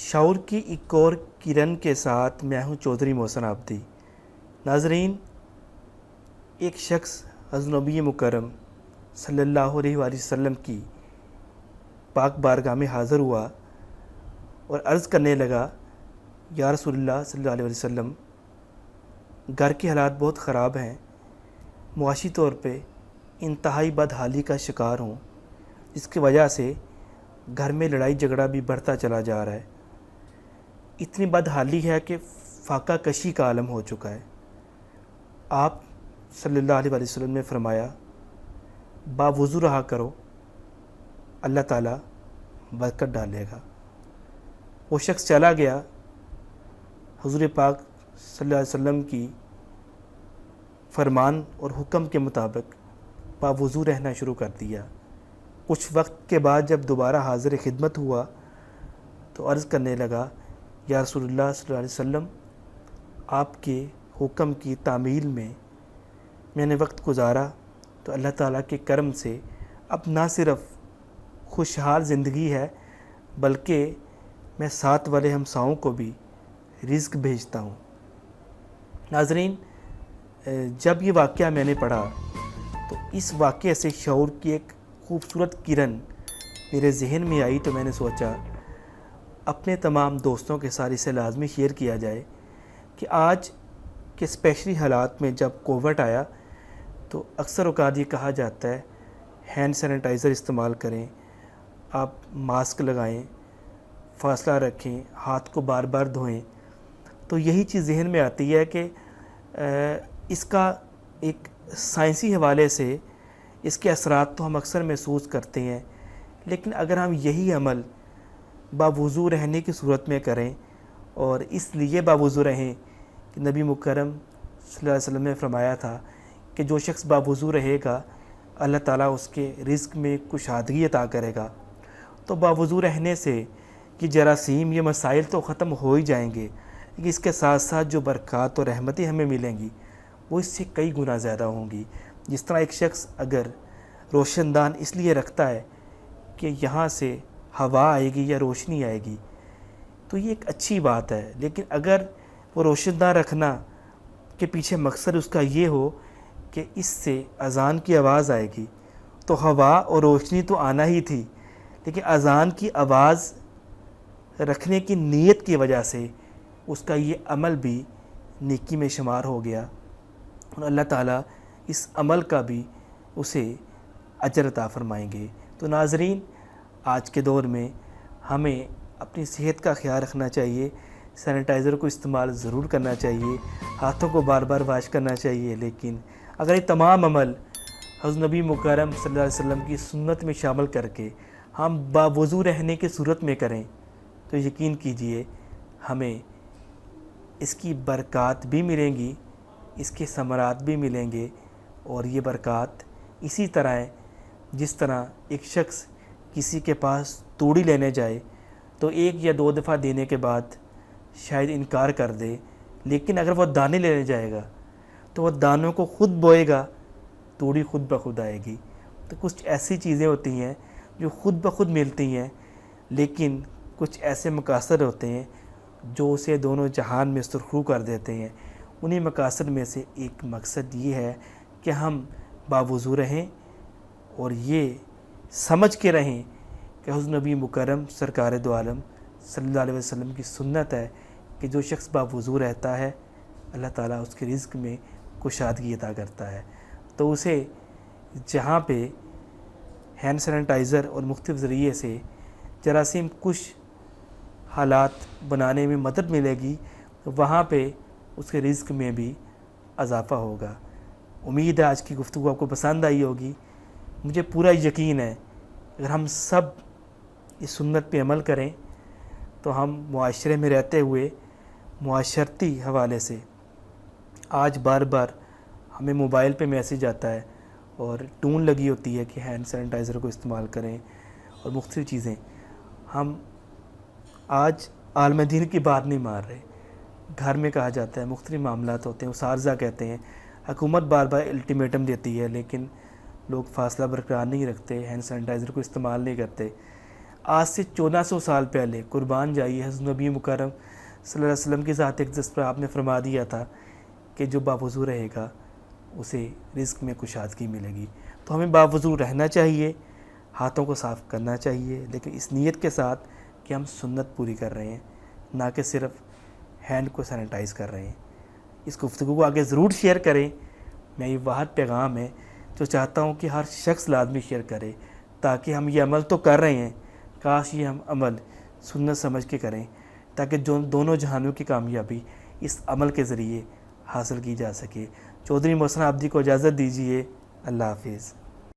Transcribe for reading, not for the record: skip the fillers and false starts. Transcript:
شعور کی ایک اور کرن کے ساتھ میں ہوں چودھری محسن آبدی۔ ناظرین، ایک شخص حضرت نبی مکرم صلی اللہ علیہ وآلہ وسلم کی پاک بارگاہ میں حاضر ہوا اور عرض کرنے لگا، یا رسول اللہ صلی اللہ علیہ وسلم، گھر کے حالات بہت خراب ہیں، معاشی طور پہ انتہائی بدحالی کا شکار ہوں، جس کی وجہ سے گھر میں لڑائی جھگڑا بھی بڑھتا چلا جا رہا ہے۔ اتنی بدحالی ہے کہ فاقہ کشی کا عالم ہو چکا ہے۔ آپ صلی اللہ علیہ وسلم نے فرمایا، باوضو رہا کرو، اللہ تعالیٰ برکت ڈالے گا۔ وہ شخص چلا گیا، حضور پاک صلی اللہ علیہ وسلم کی فرمان اور حکم کے مطابق باوضو رہنا شروع کر دیا۔ کچھ وقت کے بعد جب دوبارہ حاضر خدمت ہوا تو عرض کرنے لگا، یا رسول اللہ صلی اللہ علیہ وسلم، آپ کے حکم کی تعمیل میں نے وقت گزارا تو اللہ تعالیٰ کے کرم سے اب نہ صرف خوشحال زندگی ہے بلکہ میں ساتھ والے ہمساؤں کو بھی رزق بھیجتا ہوں۔ ناظرین، جب یہ واقعہ میں نے پڑھا تو اس واقعے سے شعور کی ایک خوبصورت کرن میرے ذہن میں آئی، تو میں نے سوچا اپنے تمام دوستوں کے ساتھ اسے لازمی شیئر کیا جائے کہ آج کے اسپیشلی حالات میں جب کووڈ آیا تو اکثر اوقات یہ کہا جاتا ہے ہینڈ سینیٹائزر استعمال کریں، آپ ماسک لگائیں، فاصلہ رکھیں، ہاتھ کو بار بار دھوئیں۔ تو یہی چیز ذہن میں آتی ہے کہ اس کا ایک سائنسی حوالے سے اس کے اثرات تو ہم اکثر محسوس کرتے ہیں، لیکن اگر ہم یہی عمل باوضو رہنے کی صورت میں کریں، اور اس لیے باوضو رہیں کہ نبی مکرم صلی اللہ علیہ وسلم نے فرمایا تھا کہ جو شخص باوضو رہے گا اللہ تعالیٰ اس کے رزق میں کشادگی عطا کرے گا۔ تو باوضو رہنے سے یہ جراثیم، یہ مسائل تو ختم ہو ہی جائیں گے، لیکن اس کے ساتھ ساتھ جو برکات اور رحمتیں ہمیں ملیں گی وہ اس سے کئی گنا زیادہ ہوں گی۔ جس طرح ایک شخص اگر روشن دان اس لیے رکھتا ہے کہ یہاں سے ہوا آئے گی یا روشنی آئے گی تو یہ ایک اچھی بات ہے، لیکن اگر وہ روشن دان رکھنا کے پیچھے مقصد اس کا یہ ہو کہ اس سے اذان کی آواز آئے گی، تو ہوا اور روشنی تو آنا ہی تھی، لیکن اذان کی آواز رکھنے کی نیت کی وجہ سے اس کا یہ عمل بھی نیکی میں شمار ہو گیا اور اللہ تعالیٰ اس عمل کا بھی اسے اجر عطا فرمائیں گے۔ تو ناظرین، آج کے دور میں ہمیں اپنی صحت کا خیال رکھنا چاہیے، سینیٹائزر کو استعمال ضرور کرنا چاہیے، ہاتھوں کو بار بار واش کرنا چاہیے، لیکن اگر یہ تمام عمل حضرت نبی مکرم صلی اللہ علیہ وسلم کی سنت میں شامل کر کے ہم باوضو رہنے کی صورت میں کریں تو یقین کیجئے ہمیں اس کی برکات بھی ملیں گی، اس کے ثمرات بھی ملیں گے، اور یہ برکات اسی طرح ہے جس طرح ایک شخص کسی کے پاس توڑی لینے جائے تو ایک یا دو دفعہ دینے کے بعد شاید انکار کر دے، لیکن اگر وہ دانے لینے جائے گا تو وہ دانوں کو خود بوئے گا، توڑی خود بخود آئے گی۔ تو کچھ ایسی چیزیں ہوتی ہیں جو خود بخود ملتی ہیں، لیکن کچھ ایسے مقاصد ہوتے ہیں جو اسے دونوں جہان میں سرخرو کر دیتے ہیں۔ انہی مقاصد میں سے ایک مقصد یہ ہے کہ ہم باوضو رہیں اور یہ سمجھ کے رہیں کہ حضرت نبی مکرم سرکار دو عالم صلی اللہ علیہ وسلم کی سنت ہے کہ جو شخص باوضو رہتا ہے اللہ تعالیٰ اس کے رزق میں کشادگی عطا کرتا ہے۔ تو اسے جہاں پہ ہینڈ سینیٹائزر اور مختلف ذریعے سے جراثیم کش حالات بنانے میں مدد ملے گی، وہاں پہ اس کے رزق میں بھی اضافہ ہوگا۔ امید ہے آج کی گفتگو آپ کو پسند آئی ہوگی۔ مجھے پورا یقین ہے اگر ہم سب اس سنت پہ عمل کریں تو ہم معاشرے میں رہتے ہوئے معاشرتی حوالے سے آج بار بار ہمیں موبائل پہ میسیج آتا ہے اور ٹون لگی ہوتی ہے کہ ہینڈ سینیٹائزر کو استعمال کریں اور مختلف چیزیں، ہم آج عالم دین کی بات نہیں مان رہے۔ گھر میں کہا جاتا ہے، مختلف معاملات ہوتے ہیں، اساتذہ کہتے ہیں، حکومت بار بار الٹیمیٹم دیتی ہے، لیکن لوگ فاصلہ برقرار نہیں رکھتے، ہینڈ سینیٹائزر کو استعمال نہیں کرتے۔ آج سے 1400 سال پہلے قربان جائیے حضرت نبی مکرم صلی اللہ علیہ وسلم کی ذات اقدس پر آپ نے فرما دیا تھا کہ جو باوضو رہے گا اسے رزق میں کشادگی ملے گی. تو ہمیں باوضو رہنا چاہیے, ہاتھوں کو صاف کرنا چاہیے, لیکن اس نیت کے ساتھ کہ ہم سنت پوری کر رہے ہیں, نہ کہ صرف ہینڈ کو سینیٹائز کر رہے ہیں. اس گفتگو کو آگے ضرور شیئر کریں. میں یہ واحد پیغام ہے جو چاہتا ہوں کہ ہر شخص لازمی شیئر کرے, تاکہ ہم یہ عمل تو کر رہے ہیں, کاش یہ ہم عمل سنت سمجھ کے کریں, تاکہ جو دونوں جہانوں کی کامیابی اس عمل کے ذریعے حاصل کی جا سکے. چودھری محسن عابدی کو اجازت دیجیے. اللہ حافظ.